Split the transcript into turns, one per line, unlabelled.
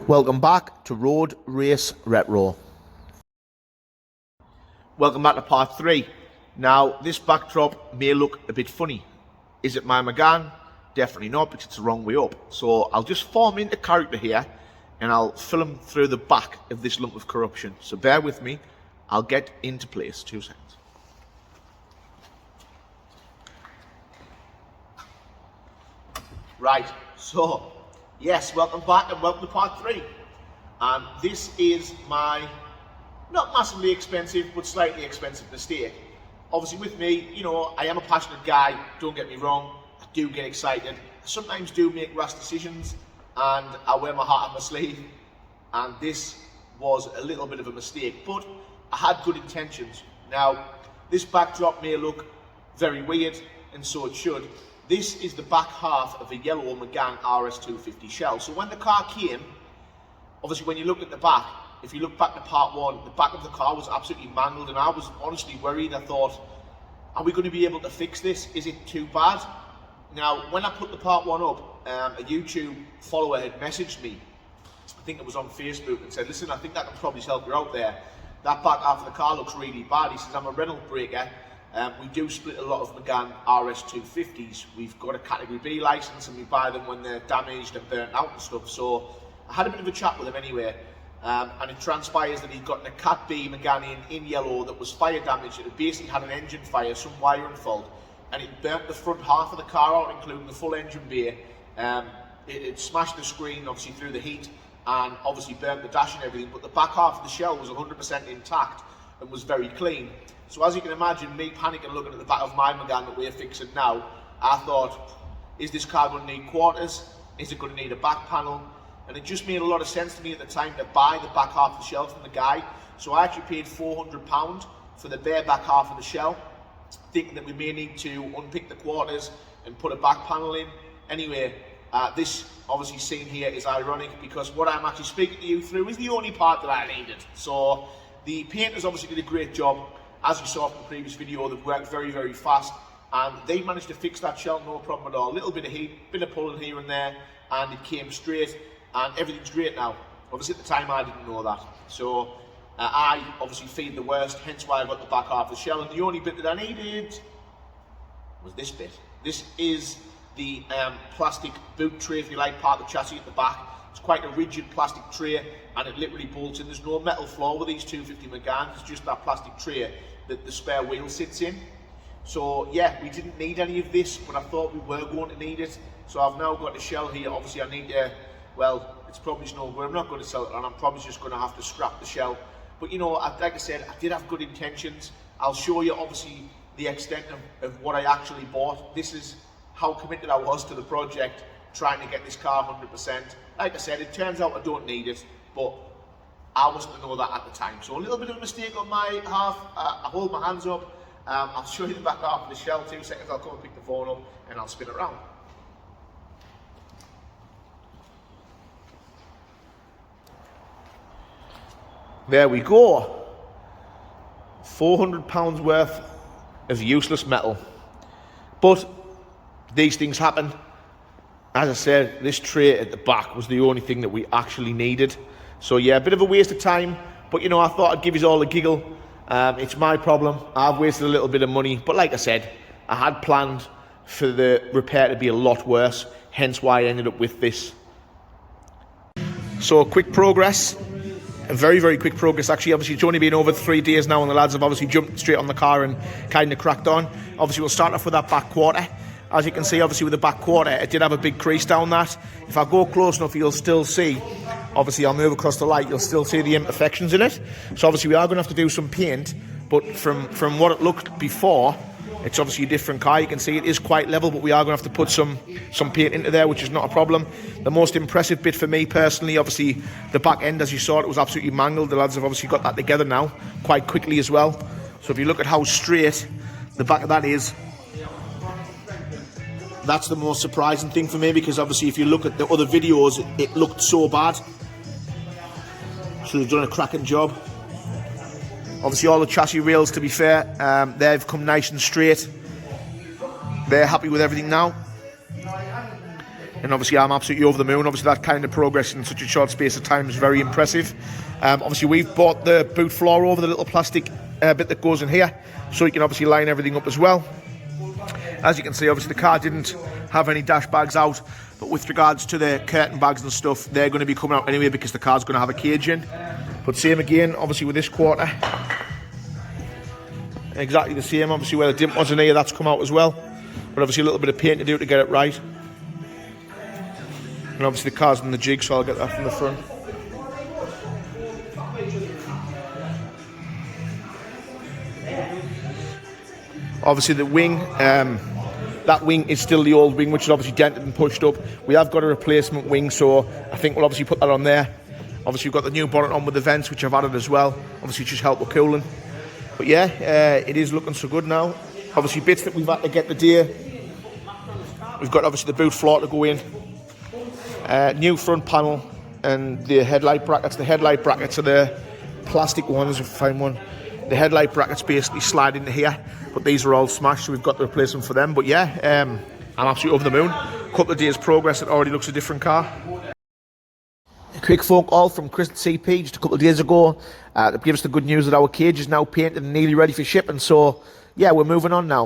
Welcome back to Road Race Retro. Welcome back to part 3. Now, this backdrop may look a bit funny. Is it my Megane? Definitely not, because it's the wrong way up. So I'll just form into character here, and I'll film through the back of this lump of corruption. So bear with me, I'll get into place. 2 seconds. Right, so, yes, welcome back and welcome to part 3. And this is my, not massively expensive, but slightly expensive mistake. Obviously with me, you know, I am a passionate guy, don't get me wrong. I do get excited. I sometimes do make rash decisions, and I wear my heart on my sleeve. And this was a little bit of a mistake, but I had good intentions. Now, this backdrop may look very weird, and so it should. This is the back half of a yellow Megane RS250 shell. So when the car came, obviously when you look at the back, if you look back to part 1, the back of the car was absolutely mangled, and I was honestly worried. I thought, are we going to be able to fix this? Is it too bad? Now, when I put the part 1 up, a YouTube follower had messaged me, I think it was on Facebook, and said, listen, I think that can probably help you out there. That back half of the car looks really bad. He says, I'm a rental breaker. We do split a lot of Megane RS250s. We've got a category B license, and we buy them when they're damaged and burnt out and stuff. So I had a bit of a chat with him anyway, and it transpires that he'd gotten a Cat B Megane in yellow that was fire damaged. It basically had an engine fire, some wiring fault, and it burnt the front half of the car out, including the full engine bay. It smashed the screen, obviously through the heat, and obviously burnt the dash and everything, but the back half of the shell was 100% intact and was very clean. So as you can imagine, me panicking looking at the back of my Megane that we're fixing now, I thought, is this car going to need quarters? Is it going to need a back panel? And it just made a lot of sense to me at the time to buy the back half of the shell from the guy. So I actually paid £400 for the bare back half of the shell, thinking that we may need to unpick the quarters and put a back panel in. Anyway, this obviously seen here is ironic, because what I'm actually speaking to you through is the only part that I needed. So the painters obviously did a great job. As you saw from the previous video, they've worked very, very fast, and they managed to fix that shell no problem at all. A little bit of heat, bit of pulling here and there, and it came straight, and everything's great now. Obviously at the time I didn't know that. So I obviously feed the worst, hence why I got the back half of the shell, and the only bit that I needed was this bit. This is the plastic boot tray, if you like, part of the chassis at the back. It's quite a rigid plastic tray, and it literally bolts in. There's no metal floor with these 250 Meganes, it's just that plastic tray that the spare wheel sits in. So yeah, we didn't need any of this, but I thought we were going to need it. So I've now got a shell here. Obviously I need to, well, it's probably no good. I'm not going to sell it, and I'm probably just going to have to scrap the shell. But you know, like I said, I did have good intentions. I'll show you obviously the extent of what I actually bought. This is how committed I was to the project, trying to get this car 100%. Like I said, it turns out I don't need it, but I wasn't to know that at the time. So a little bit of a mistake on my half. I hold my hands up. I'll show you the back half of the shell. 2 seconds, I'll come and pick the phone up, and I'll spin it around. There we go. £400 worth of useless metal. But these things happen. As I said, this tray at the back was the only thing that we actually needed. So yeah, a bit of a waste of time, but you know, I thought I'd give you all a giggle. It's my problem. I've wasted a little bit of money, but like I said, I had planned for the repair to be a lot worse, hence why I ended up with this. So quick progress, a very, very quick progress actually. Obviously it's only been over 3 days now, and the lads have obviously jumped straight on the car and kind of cracked on. Obviously we'll start off with that back quarter. As you can see, obviously with the back quarter, it did have a big crease down that. If I go close enough, you'll still see, obviously I'll move across the light, you'll still see the imperfections in it. So obviously we are going to have to do some paint, but from what it looked before, it's obviously a different car. You can see it is quite level, but we are going to have to put some paint into there, which is not a problem. The most impressive bit for me personally, obviously the back end, as you saw, it was absolutely mangled. The lads have obviously got that together now quite quickly as well. So if you look at how straight the back of that is, that's the most surprising thing for me, because obviously if you look at the other videos, it looked so bad. So they've done a cracking job. Obviously all the chassis rails, to be fair, they've come nice and straight. They're happy with everything now. and obviously I'm absolutely over the moon. Obviously that kind of progress in such a short space of time is very impressive. Obviously we've bought the boot floor over, the little plastic bit that goes in here, so you can obviously line everything up as well. As you can see, obviously the car didn't have any dash bags out, but with regards to the curtain bags and stuff, they're going to be coming out anyway because the car's going to have a cage in. But same again, obviously with this quarter, exactly the same. Obviously where the dimp was in here, that's come out as well, but obviously a little bit of paint to do to get it right. And obviously the car's in the jig, so I'll get that from the front. Obviously the wing, that wing is still the old wing, which is obviously dented and pushed up. We have got a replacement wing, so I think we'll obviously put that on there. Obviously we've got the new bonnet on with the vents, which I've added as well. Obviously just help with cooling. But yeah, it is looking so good now. Obviously bits that we've had to get today. We've got obviously the boot floor to go in. New front panel and the headlight brackets. The headlight brackets are the plastic ones, if I find one. The headlight brackets basically slide into here, but these are all smashed, so we've got to replace them for them. But yeah, I'm absolutely over the moon. A couple of days progress, it already looks a different car. A quick phone call from Chris at CP just a couple of days ago to give us the good news that our cage is now painted and nearly ready for shipping. So yeah, we're moving on now.